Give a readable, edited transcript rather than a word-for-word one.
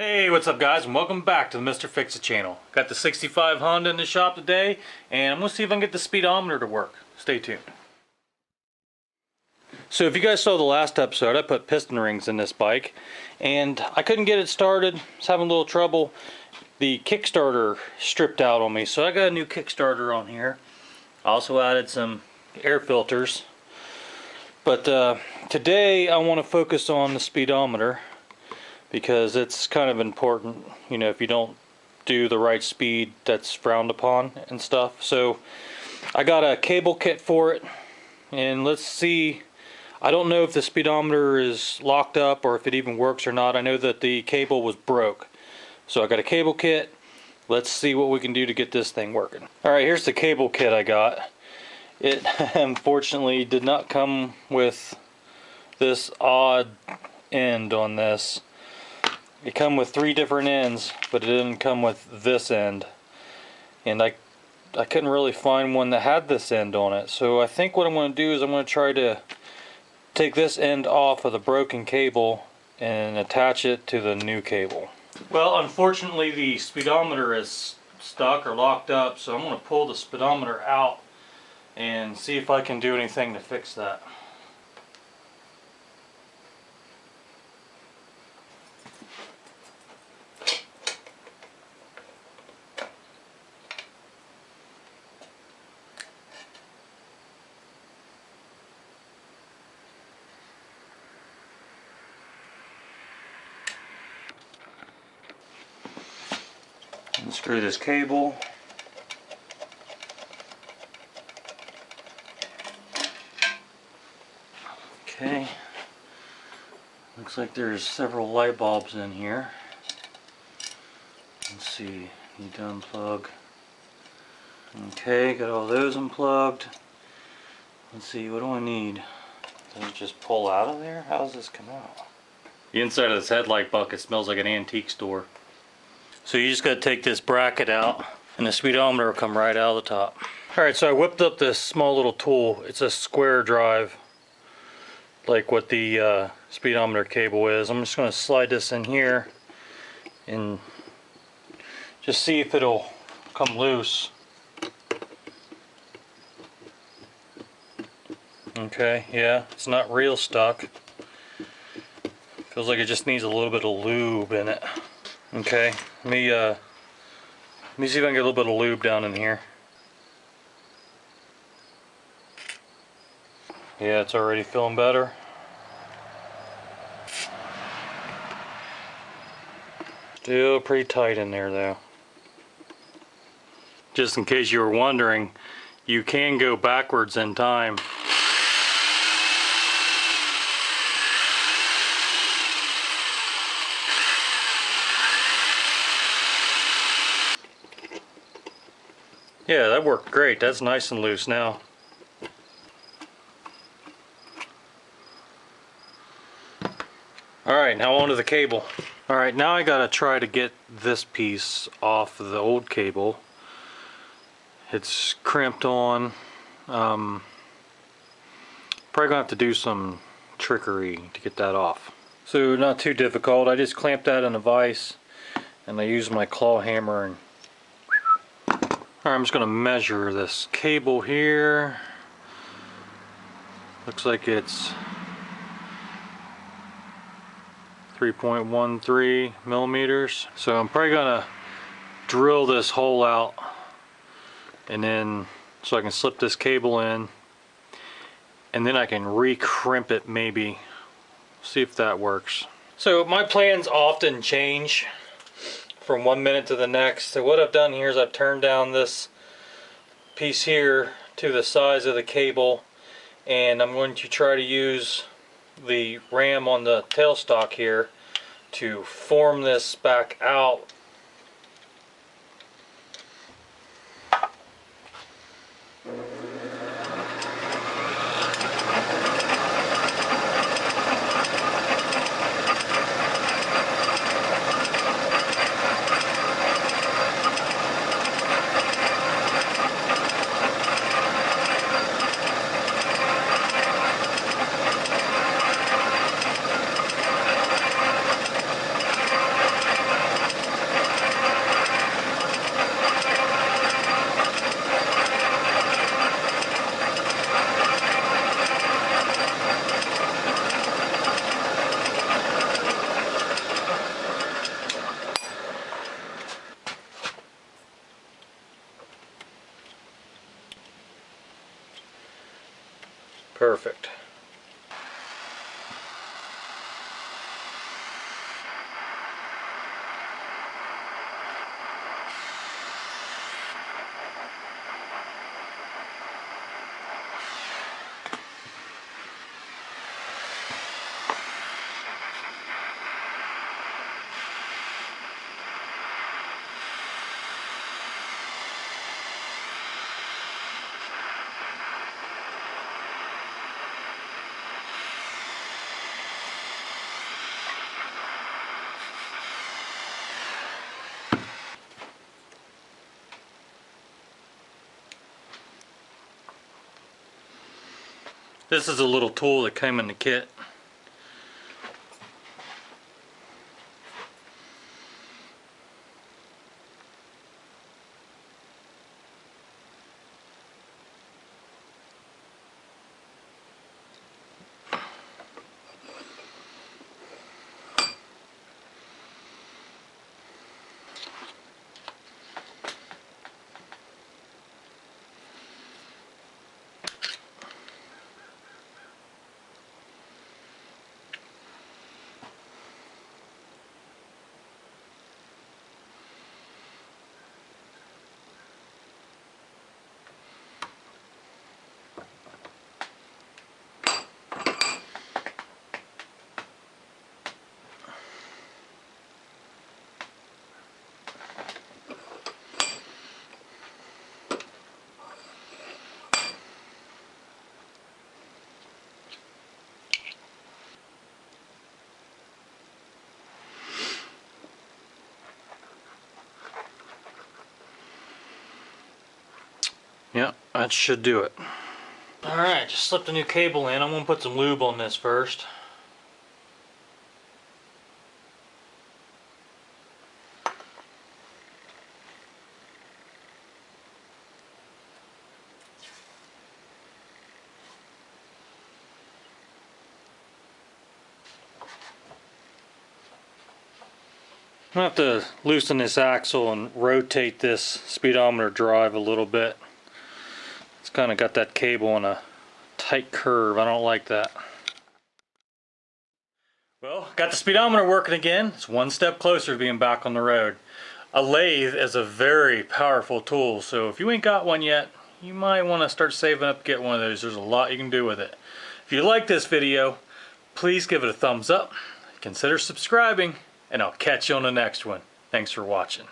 Hey, what's up guys, and welcome back to the Mr. Fix-It channel. Got the 65 Honda in the shop today, and I'm going to see if I can get the speedometer to work. Stay tuned. So if you guys saw the last episode, I put piston rings in this bike, and I couldn't get it started. I was having a little trouble. The Kickstarter stripped out on me, so I got a new Kickstarter on here. I also added some air filters. But today I want to focus on the speedometer, because it's kind of important. You know, if you don't do the right speed, that's frowned upon and stuff. So I got a cable kit for it, and let's see. I don't know if the speedometer is locked up or if it even works or not. I know that the cable was broke, so I got a cable kit. Let's see what we can do to get this thing working. Alright, here's the cable kit I got. It unfortunately did not come with this odd end on this. It come with 3 different ends, but it didn't come with this end, and I couldn't really find one that had this end on it. So I think what I'm going to do is I'm going to try to take this end off of the broken cable and attach it to the new cable. Well, unfortunately the speedometer is stuck or locked up, so I'm going to pull the speedometer out and see if I can do anything to fix that. Unscrew this cable. Okay. Looks like there's several light bulbs in here. Let's see. Need to unplug. Okay, got all those unplugged. Let's see, what do I need? Does it just pull out of there? How does this come out? The inside of this headlight bucket smells like an antique store. So you just got to take this bracket out, and the speedometer will come right out of the top. Alright, so I whipped up this small little tool. It's a square drive, like what the speedometer cable is. I'm just going to slide this in here and just see if it'll come loose. Okay, yeah, it's not real stuck. Feels like it just needs a little bit of lube in it. Okay, let me see if I can get a little bit of lube down in here. Yeah, it's already feeling better. Still pretty tight in there though. Just in case you were wondering, you can go backwards in time. Yeah, that worked great. That's nice and loose now. Alright, now onto the cable. Alright, now I gotta try to get this piece off of the old cable. It's crimped on. Probably gonna have to do some trickery to get that off. So not too difficult. I just clamped that in a vise and I used my claw hammer and alright, I'm just going to measure this cable here. Looks like it's 3.13 millimeters. So I'm probably going to drill this hole out, and then so I can slip this cable in, and then I can re-crimp it maybe. See if that works. So my plans often change from 1 minute to the next. So what I've done here is I've turned down this piece here to the size of the cable, and I'm going to try to use the ram on the tailstock here to form this back out. This is a little tool that came in the kit. Yeah, that should do it. Alright, just slipped a new cable in. I'm going to put some lube on this first. I'm going to have to loosen this axle and rotate this speedometer drive a little bit. It's kind of got that cable on a tight curve. I don't like that. Well, got the speedometer working again. It's one step closer to being back on the road. A lathe is a very powerful tool, so if you ain't got one yet, you might want to start saving up to get one of those. There's a lot you can do with it. If you like this video, please give it a thumbs up, consider subscribing, and I'll catch you on the next one. Thanks for watching.